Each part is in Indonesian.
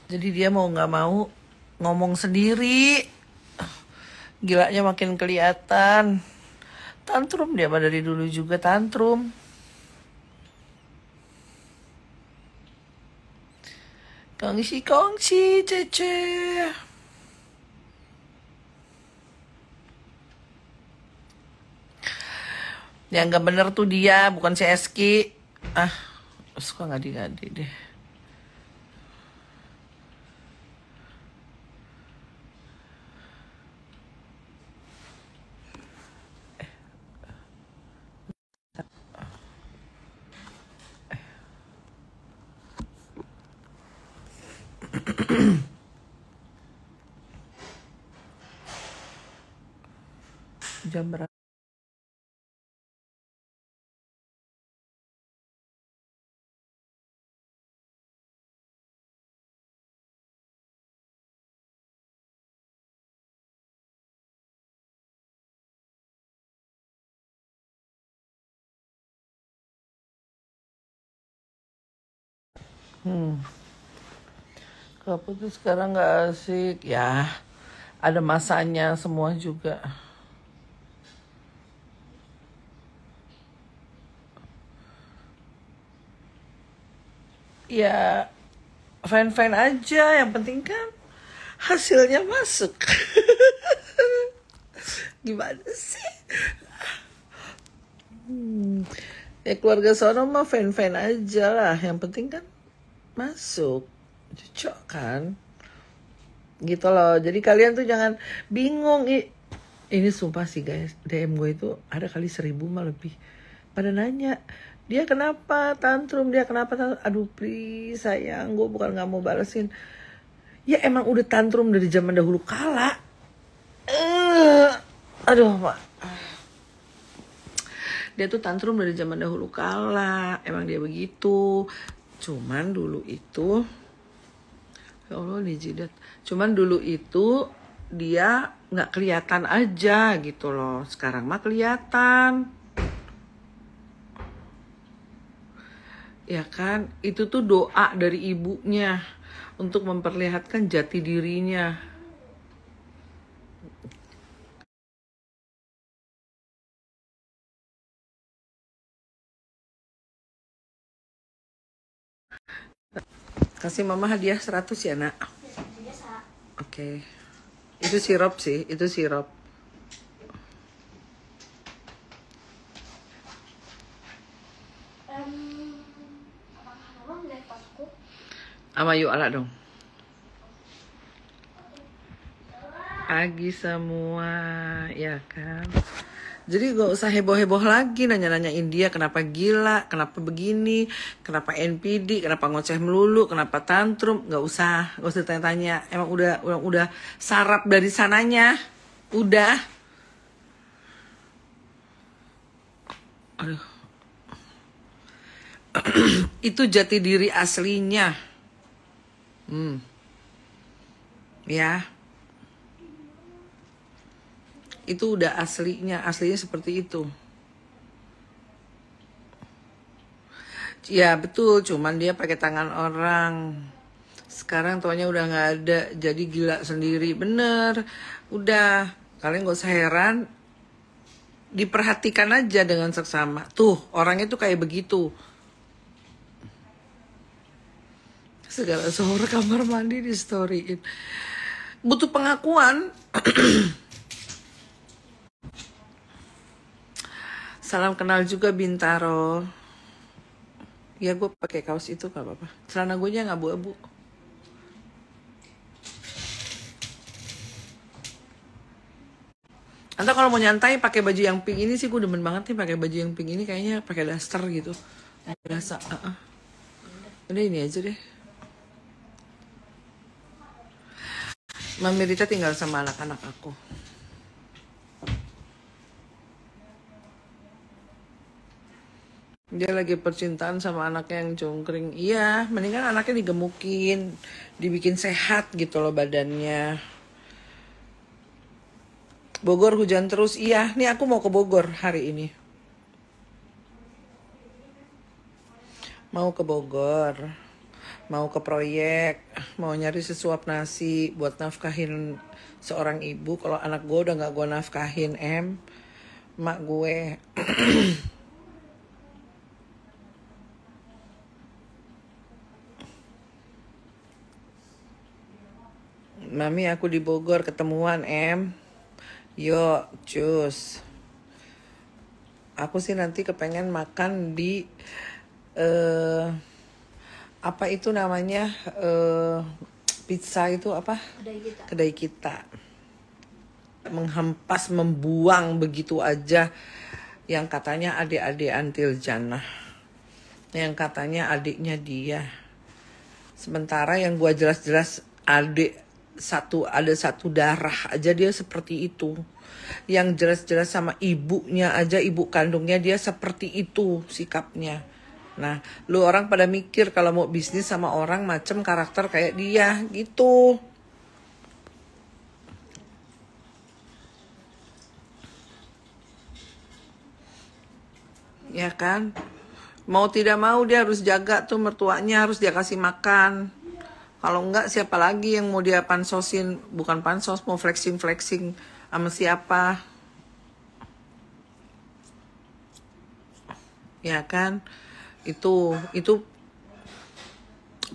Jadi dia mau nggak mau ngomong sendiri. Gilanya makin kelihatan. Tantrum dia dari dulu juga tantrum. Kongsi Cece. Yang nggak bener tuh dia, bukan si Eski. Suka ngadi-ngadi deh. Jam berapa? Keputus sekarang nggak asik ya. Ada masanya semua juga. Ya fine-fine aja, yang penting kan hasilnya masuk. Gimana sih? Ya keluarga sono mah fine-fine aja lah, yang penting kan masuk. Cocok kan? Gitu loh. Jadi kalian tuh jangan bingung. Ini sumpah sih guys, DM gue itu ada kali 1000 mah lebih. Pada nanya, dia kenapa tantrum, dia kenapa tantrum. Aduh please sayang, gue bukan gak mau balesin. Ya emang udah tantrum dari zaman dahulu kala. Aduh mak. Dia tuh tantrum dari zaman dahulu kala. Emang dia begitu. Cuman dulu itu, ya Allah nih jidat. Cuman dulu itu dia nggak kelihatan aja gitu loh. Sekarang mah kelihatan. Ya kan, itu tuh doa dari ibunya untuk memperlihatkan jati dirinya. Kasih mama hadiah 100 ya nak. Oke. Itu sirup sih, itu sirup. Sama yuk ala dong. Pagi semua, ya kan. Jadi gak usah heboh-heboh lagi nanya-nanyain dia kenapa gila, kenapa begini, kenapa NPD, kenapa ngoceh melulu, kenapa tantrum. Gak usah tanya-tanya. Emang udah sarap dari sananya. Udah. Aduh. Itu jati diri aslinya. Ya. Itu udah aslinya seperti itu. Ya betul, cuman dia pakai tangan orang. Sekarang tuanya udah nggak ada, jadi gila sendiri. Bener, udah. Kalian gak usah heran. Diperhatikan aja dengan seksama. Tuh, orangnya tuh kayak begitu. Segala suara kamar mandi di storyin. Butuh pengakuan. Salam kenal juga Bintaro. Ya gue pakai kaos itu gak apa-apa. Celana gue nya abu-abu. Atau kalau mau nyantai pakai baju yang pink ini sih gue demen banget nih pakai baju yang pink ini, kayaknya pakai daster gitu. Biasa. Udah ini aja deh. Mami Rita tinggal sama anak-anak aku. Dia lagi percintaan sama anaknya yang cungkring. Iya, mendingan anaknya digemukin, dibikin sehat gitu loh badannya. Bogor hujan terus. Iya, nih aku mau ke Bogor hari ini. Mau ke Bogor. mau ke proyek, mau nyari sesuap nasi buat nafkahin seorang ibu. Kalau anak gue udah gak gue nafkahin, mak gue. Mami, aku di Bogor, ketemuan, Yuk, cus. Aku sih nanti kepengen makan di apa itu namanya, pizza itu apa? Kedai kita. Menghempas, membuang begitu aja yang katanya adik-adik Antil Jannah, yang katanya adiknya dia. Sementara yang gua jelas-jelas ada satu darah aja dia seperti itu. Yang jelas-jelas sama ibunya aja, ibu kandungnya dia seperti itu sikapnya. Nah, lu orang pada mikir kalau mau bisnis sama orang macem karakter kayak dia gitu. Ya kan? Mau tidak mau dia harus jaga tuh mertuanya, harus dia kasih makan. Kalau enggak siapa lagi yang mau dia pansosin, bukan pansos, mau flexing-flexing sama siapa. Ya kan? Itu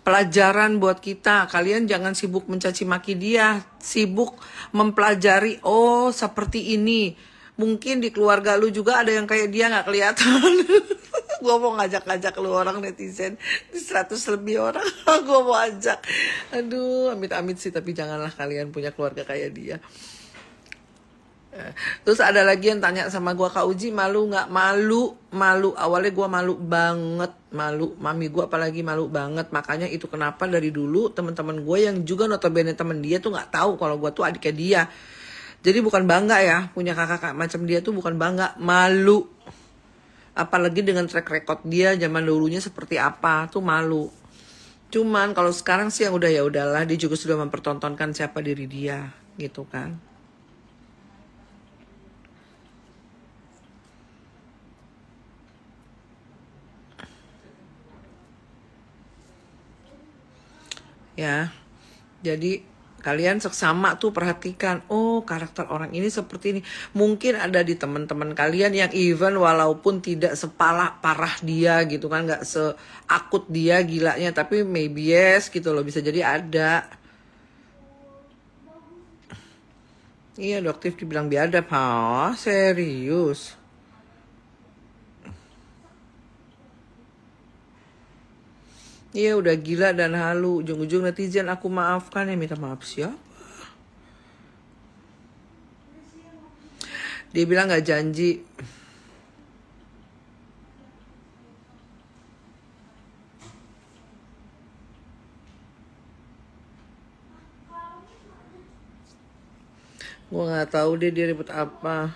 pelajaran buat kita. Kalian jangan sibuk mencaci maki dia, sibuk mempelajari, oh seperti ini. Mungkin di keluarga lu juga ada yang kayak dia nggak kelihatan. Gue mau ngajak-ngajak lu orang netizen, 100 lebih orang gue mau ajak. Aduh, amit-amit sih, tapi janganlah kalian punya keluarga kayak dia. Terus ada lagi yang tanya sama gue, Kak Uji malu nggak? Malu. Awalnya gue malu banget, mami gue apalagi malu banget. Makanya itu kenapa dari dulu teman-teman gue yang juga notabene temen dia tuh nggak tahu kalau gue tuh adiknya dia. Jadi bukan bangga ya punya kakak macam dia tuh, bukan bangga, malu. Apalagi dengan track record dia zaman dulunya seperti apa, tuh malu. Cuman kalau sekarang sih yang udah ya udahlah, dia juga sudah mempertontonkan siapa diri dia, gitu kan. Ya, jadi kalian seksama tuh perhatikan, oh karakter orang ini seperti ini. Mungkin ada di teman-teman kalian yang even walaupun tidak parah dia gitu kan, nggak seakut dia gilanya, tapi maybe yes gitu loh, bisa jadi ada. Iya, dokter dibilang biadab, serius. Iya udah gila dan halu, ujung-ujung netizen aku maafkan, ya minta maaf siapa? Dia bilang gak janji. Gue gak tahu dia ribet apa.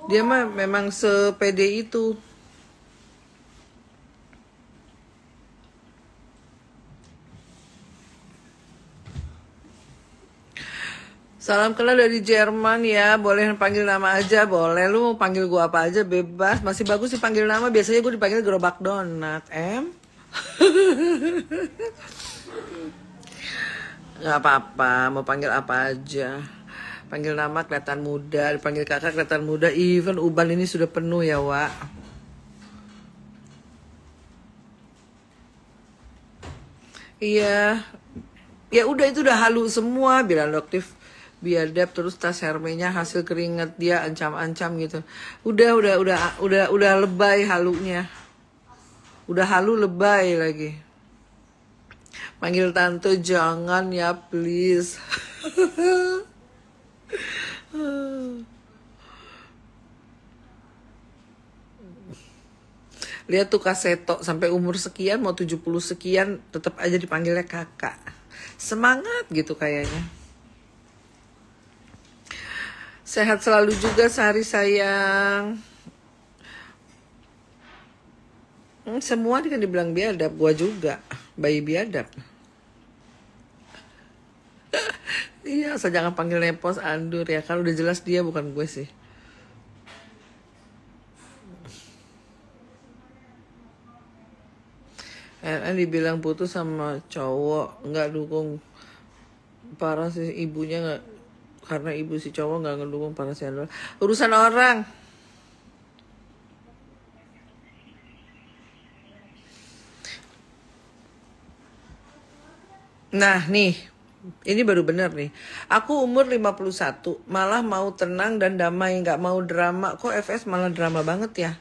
Dia mah memang sepede itu. Salam kenal dari Jerman ya. Boleh panggil nama aja, boleh. Lu mau panggil gua apa aja bebas. Masih bagus sih panggil nama. Biasanya gue dipanggil gerobak donat, Gak apa-apa, mau panggil apa aja. Panggil nama kelihatan muda, dipanggil kakak kelihatan muda. Even uban ini sudah penuh ya, Wak. Iya. Ya udah, itu udah halu semua, bilang dokter biadab, terus tas Hermenya hasil keringat dia, ancam-ancam gitu. Udah lebay halunya. Udah halu lebay lagi. Panggil tante jangan ya, please. Lihat tuh Kaseto sampai umur sekian, mau 70 sekian, tetap aja dipanggilnya kakak. Semangat gitu kayaknya. Sehat selalu juga Sari sayang. Semua kan dibilang biadab, gua juga bayi biadab. Iya, asal jangan panggil Nepos Andur ya, kan udah jelas dia bukan gue sih. RN dibilang putus sama cowok, nggak dukung. Parah sih ibunya, nggak, karena ibu si cowok nggak ngedukung, parah sih. Urusan orang. Nah nih, ini baru bener nih. Aku umur 51, malah mau tenang dan damai, nggak mau drama. Kok FS malah drama banget ya?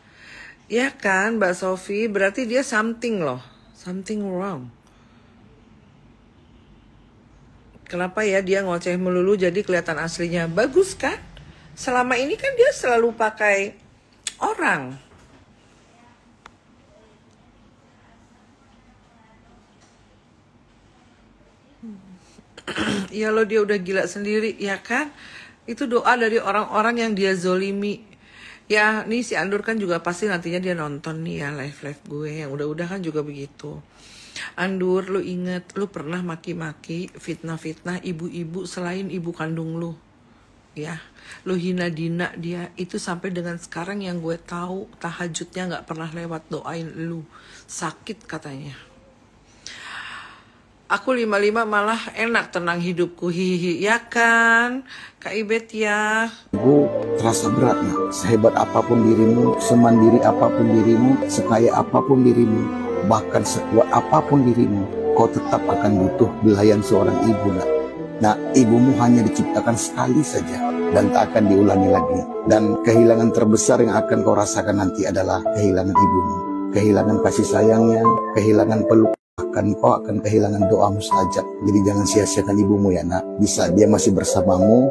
Ya kan Mbak Sofi, berarti dia something loh. Something wrong. Kenapa ya dia ngoceh melulu jadi kelihatan aslinya? Bagus kan? Selama ini kan dia selalu pakai orang. Ya lo dia udah gila sendiri, ya kan? Itu doa dari orang-orang yang dia zolimi. Ya, nih si Andur kan juga pasti nantinya dia nonton nih ya live-live gue yang udah-udah kan juga begitu. Andur, lu inget, lu pernah maki-maki, fitnah-fitnah ibu-ibu selain ibu kandung lu. Ya, lu hina dina dia, itu sampai dengan sekarang yang gue tahu tahajudnya nggak pernah lewat doain lu. Sakit katanya. Aku 55 malah enak tenang hidupku, hihi, ya kan? Kak Ibet ya. Ibu terasa berat nak, sehebat apapun dirimu, semandiri apapun dirimu, sekaya apapun dirimu, bahkan sekuat apapun dirimu, kau tetap akan butuh belayan seorang ibu nak. Nah, ibumu hanya diciptakan sekali saja dan tak akan diulangi lagi. Dan kehilangan terbesar yang akan kau rasakan nanti adalah kehilangan ibumu. Kehilangan kasih sayangnya, kehilangan peluk. Bahkan kau akan kehilangan doa mustajab. Jadi jangan sia-siakan ibumu ya nak. Bisa dia masih bersamamu,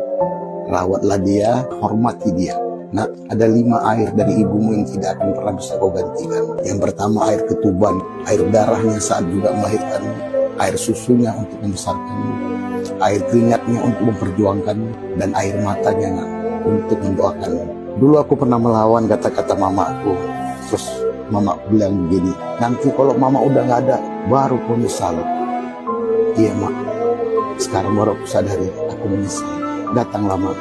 rawatlah dia, hormati dia. Nak, ada 5 air dari ibumu yang tidak akan pernah bisa kau gantikan. Yang pertama air ketuban, air darahnya saat juga melahirkanmu, air susunya untuk membesarkanmu, air keringatnya untuk memperjuangkanmu, dan air matanya nak, untuk mendoakanmu. Dulu aku pernah melawan kata-kata mamaku. Terus mama bilang begini, nanti kalau mama udah nggak ada, baru kau menyesal. Iya mak, sekarang baru aku sadari aku menyesal. Datanglah mak,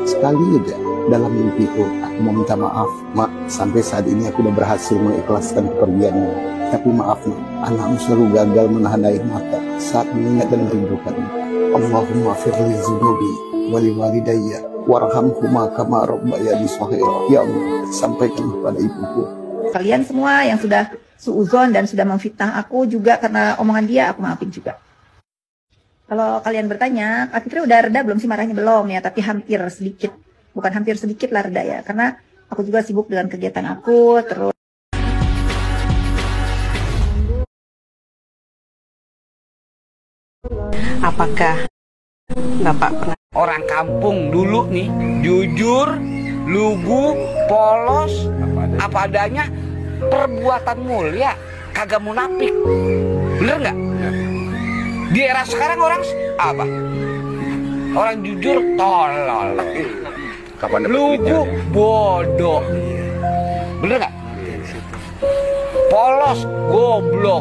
sekali aja dalam mimpiku aku mau minta maaf mak. Sampai saat ini aku udah berhasil mengikhlaskan kepergianmu. Tapi maaf mak, anakmu selalu gagal menahan air mata saat mengingat dan merindukanmu. Allahumma firli zunubi wali walidayya warhamhuma kama rabbayani shaghira. Ya Allah, sampaikan kepada ibuku. Kalian semua yang sudah suuzon dan sudah memfitnah aku juga karena omongan dia, aku maafin juga. Kalau kalian bertanya, Kak Fitri udah reda belum sih marahnya? Belum ya, tapi hampir sedikit. Bukan hampir sedikit lah reda ya, karena aku juga sibuk dengan kegiatan aku, terus apakah Bapak pernah orang kampung dulu nih, jujur, lugu, polos, apa adanya, perbuatan mulia, kagak munafik, bener nggak? Di era sekarang orang apa? Orang jujur tolol, lugu bodoh, bener nggak? Polos goblok.